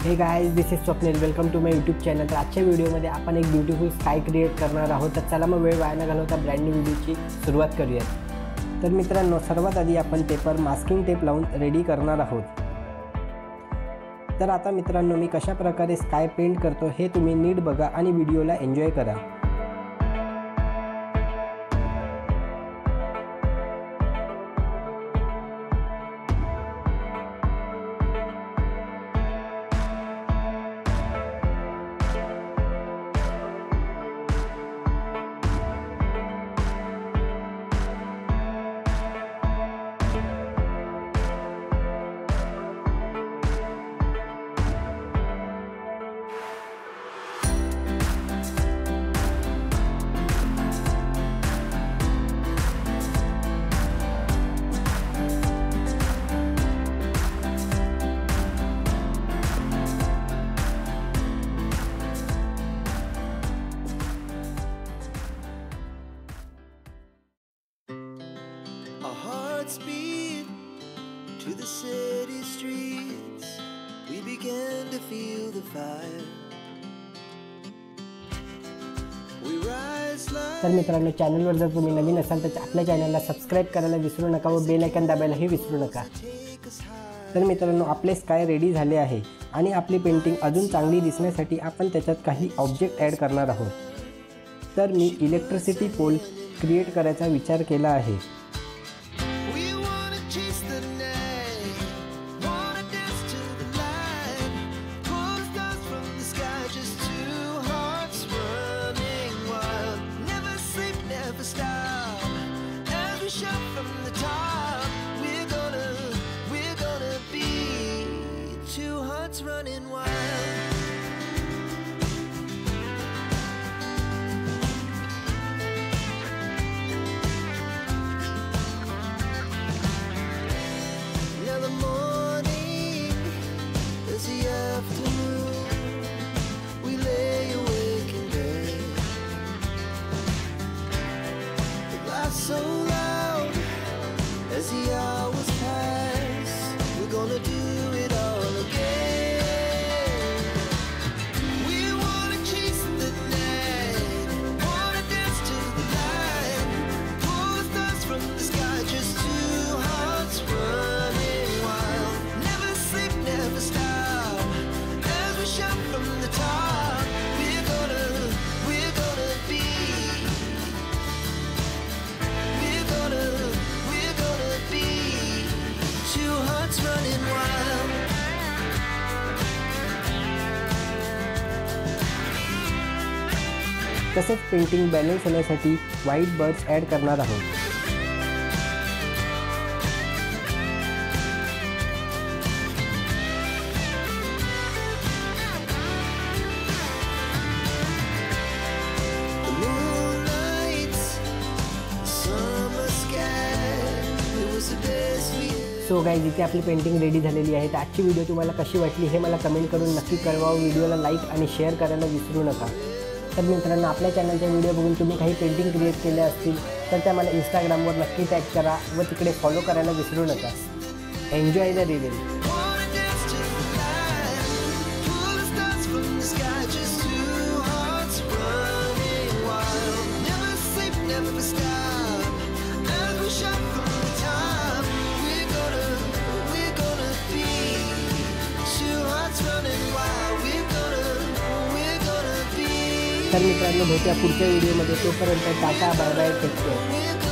Hey guys, this is Swapnil. Welcome to my YouTube channel. तर आजच्या व्हिडिओमध्ये आपण एक ब्युटिफुल स्काय क्रिएट करणार आहोत. तर चला मग वेळ वाया न घालवता ब्रँड न्यू व्हिडिओची सुरुवात करूयात. तर मित्रांनो, सर्वात आधी आपण पेपर मास्किंग टेप लावून रेडी करणार आहोत. तर आता मित्रांनो, मी कशा प्रकारे स्काय पेंट करतो हे तुम्ही नीट बघा आणि व्हिडिओला एन्जॉय करा. Speed to the city streets, we began to feel the fire. We rise like. तर मित्रांनो, चॅनलवर जर तुम्ही नवीन असाल तर आपल्या चॅनलला सबस्क्राइब करायला विसरू नका व बेल आयकॉन दाबायलाही विसरू नका. तर मित्रांनो, आपले स्काय रेडी झाले आहे आणि आपली पेंटिंग अजून चांगली दिसण्यासाठी आपण त्याच्यात काही ऑब्जेक्ट ॲड करणार आहोत. तर मी इलेक्ट्रिसिटी पोल क्रिएट करायचा विचार केला आहे. Running wild. Now the morning is the afternoon. We lay awake in bed. The laughs so loud as the hours pass. We're gonna do it all again. तसेच painting balance होण्यासाठी white birds add करणार आहोत. So guys, इथे आपली painting ready झालेली आहे. तर आजची व्हिडिओ तुम्हाला कशी वाटली हे मला कमेंट करून नक्की कळवा. व्हिडिओला लाईक आणि शेअर करायला विसरू नका. तर मित्रांनो, आपल्या चॅनलच्या व्हिडिओ बघून तुम्ही काही पेंटिंग क्रिएट केल्या असतील तर त्या मला इंस्टाग्रामवर नक्की टॅग करा व तिकडे फॉलो करायला विसरू नका. Enjoy the reveal. तर मित्रांनो, भेटूया पुढच्या व्हिडिओमध्ये. तोपर्यंत tata, bye bye, take care.